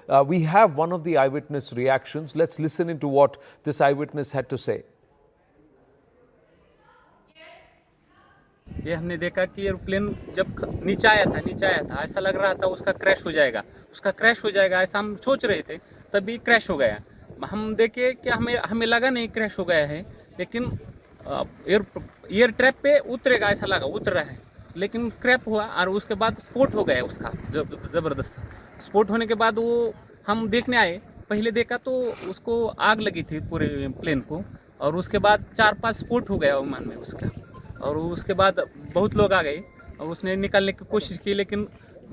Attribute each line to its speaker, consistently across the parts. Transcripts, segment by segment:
Speaker 1: We have one of the eyewitness reactions. Let's listen into what this eyewitness had to say.
Speaker 2: ये हमने देखा कि aeroplane जब नीचे आया था ऐसा लग रहा था उसका क्रैश हो जाएगा ऐसा हम सोच रहे थे, तभी क्रैश हो गया। हम देखे कि हमें लगा नहीं क्रैश हो गया है, लेकिन एयर ट्रैप पे उतरेगा ऐसा लगा, उतर रहा है, लेकिन क्रैश हुआ और उसके बाद स्फोट हो गया उसका ज़बरदस्त। स्फोट होने के बाद वो हम देखने आए, पहले देखा तो उसको आग लगी थी पूरे प्लेन को, और उसके बाद 4-5 स्फोट हो गया विमान में उसका, और उसके बाद बहुत लोग आ गए और उसने निकालने की कोशिश की, लेकिन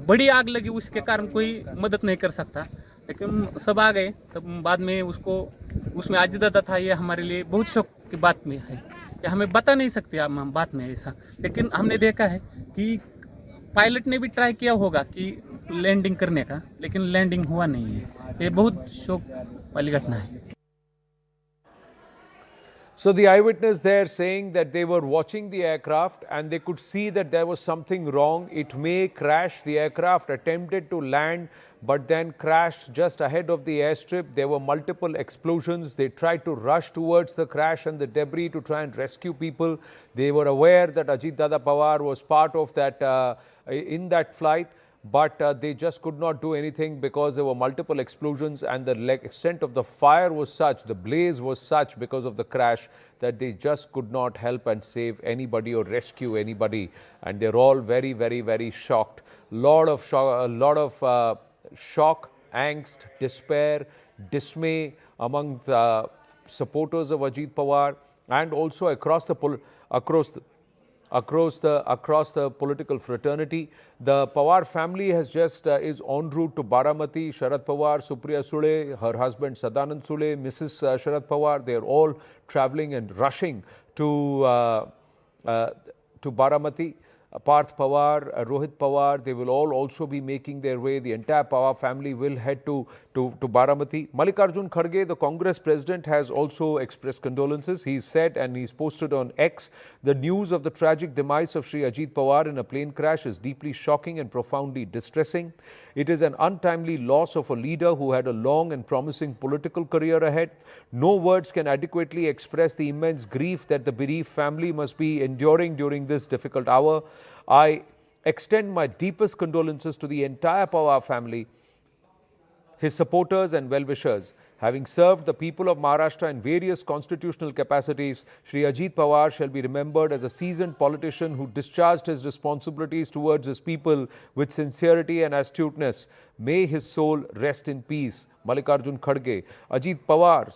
Speaker 2: बड़ी आग लगी उसके कारण कोई मदद नहीं कर सकता, लेकिन सब आ गए। तब बाद में उसको उसमें अजीत दादा था, ये हमारे लिए बहुत शौक की बात में है, कि हमें बता नहीं सकते हम बात में ऐसा, लेकिन हमने देखा है कि पायलट ने भी ट्राई किया होगा कि लैंडिंग करने का, लेकिन लैंडिंग हुआ नहीं है। ये बहुत शौक वाली घटना है।
Speaker 1: So the eyewitness there saying that they were watching the aircraft and they could see that there was something wrong. It may crash. The aircraft attempted to land but then crashed just ahead of the airstrip. There were multiple explosions. They tried to rush towards the crash and the debris to try and rescue people. They were aware that Ajit Dada Pawar was part of that in that flight. But they just could not do anything because there were multiple explosions and the extent of the fire was such, the blaze was such because of the crash, that they just could not help and save anybody or rescue anybody. And they're all very, very, very shocked. A lot of shock, angst, despair, dismay among the supporters of Ajit Pawar and also across the political fraternity. The Pawar family has just is en route to Baramati. Sharad Pawar, Supriya Sule, her husband Sadanand Sule, Mrs. Sharad Pawar, they are all travelling and rushing to Baramati. Parth Pawar, Rohit Pawar, they will all also be making their way. The entire Pawar family will head to Baramati. Mallikarjun Kharge, the Congress president, has also expressed condolences. He said, and he's posted on X, the news of the tragic demise of Shri Ajit Pawar in a plane crash is deeply shocking and profoundly distressing. It is an untimely loss of a leader who had a long and promising political career ahead. No words can adequately express the immense grief that the bereaved family must be enduring during this difficult hour. I extend my deepest condolences to the entire Pawar family, his supporters and well-wishers. Having served the people of Maharashtra in various constitutional capacities, Shri Ajit Pawar shall be remembered as a seasoned politician who discharged his responsibilities towards his people with sincerity and astuteness. May his soul rest in peace. Mallikarjun Kharge. Ajit Pawar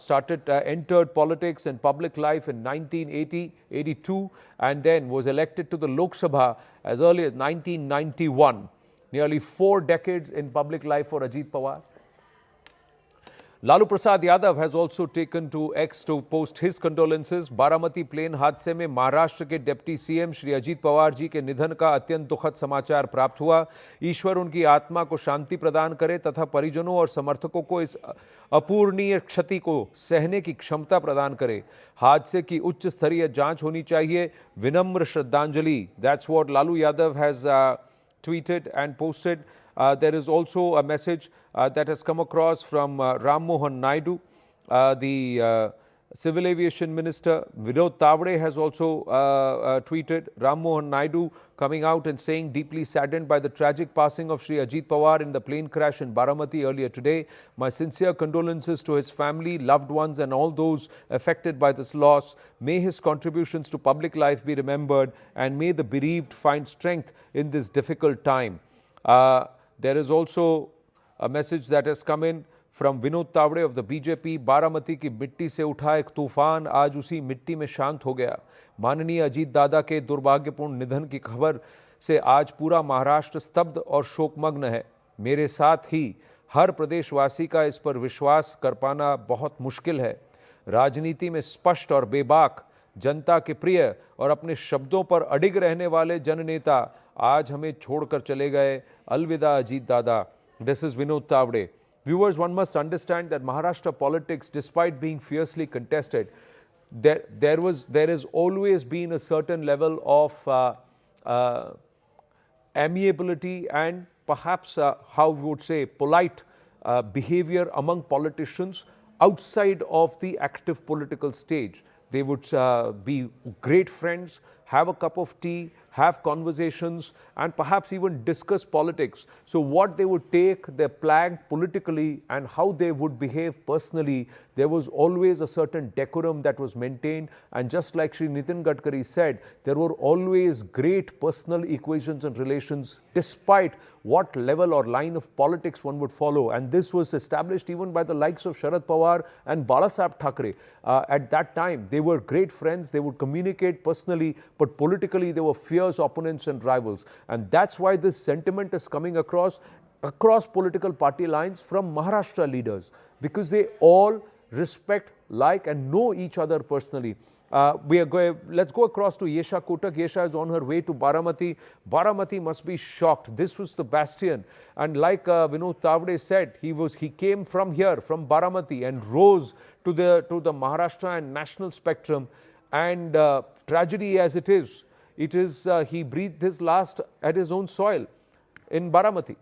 Speaker 1: entered politics and public life in 1982 and then was elected to the Lok Sabha as early as 1991. Nearly 4 decades in public life for Ajit Pawar. Lalu Prasad Yadav has also taken to X to post his condolences. Baramati plane हादसे में महाराष्ट्र के deputy CM Shri Ajit Pawar ji के निधन का अत्यंत दुखद समाचार प्राप्त हुआ। ईश्वर उनकी आत्मा को शांति प्रदान करे तथा परिजनों और समर्थकों को इस अपूर्णीय क्षति को सहने की क्षमता प्रदान करे। हादसे की उच्च स्तरीय जांच होनी चाहिए। विनम्र श्रद्धांजलि. That's what Lalu Yadav has tweeted and posted. There is also a message that has come across from Ram Mohan Naidu. The Civil Aviation Minister Vinod Tavade has also tweeted. Ram Mohan Naidu coming out and saying, deeply saddened by the tragic passing of Shri Ajit Pawar in the plane crash in Baramati earlier today. My sincere condolences to his family, loved ones and all those affected by this loss. May his contributions to public life be remembered and may the bereaved find strength in this difficult time. There is also a message that has come in from Vinod Tavade of the BJP. Baramati की मिट्टी से उठा एक तूफान आज उसी मिट्टी में शांत हो गया. माननीय अजीत दादा के दुर्भाग्यपूर्ण निधन की खबर से आज पूरा महाराष्ट्र स्तब्ध और शोकमग्न है. मेरे साथ ही हर प्रदेशवासी का इस पर विश्वास कर पाना बहुत मुश्किल है. राजनीति में स्पष्ट और बेबाक, जनता के प्रिय और अपने शब्दों पर अडिग रहने वाले जननेता आज हमें छोड़कर चले गए. अलविदा अजीत दादा. This is Vinod Tavade. Viewers, one must understand that Maharashtra politics, despite being fiercely contested, there has always been a certain level of amiability and perhaps how we would say polite behavior among politicians outside of the active political stage. They would be great friends, have a cup of tea, have conversations, and perhaps even discuss politics. So what they would take, their plan politically, and how they would behave personally, there was always a certain decorum that was maintained. And just like Shri Nitin Gadkari said, there were always great personal equations and relations, despite what level or line of politics one would follow. And this was established even by the likes of Sharad Pawar and Balasaheb Thackeray. At that time, they were great friends, they would communicate personally, but politically they were fierce opponents and rivals. And that's why this sentiment is coming across political party lines from Maharashtra leaders, because they all respect, like, and know each other personally. Let's go across to Yesha Kotak. Yesha is on her way to Baramati. Baramati must be shocked. This was the bastion, and like Vinod Tavde said, he came from here, from Baramati, and rose to the Maharashtra and national spectrum. And tragedy as it is, he breathed his last at his own soil in Baramati.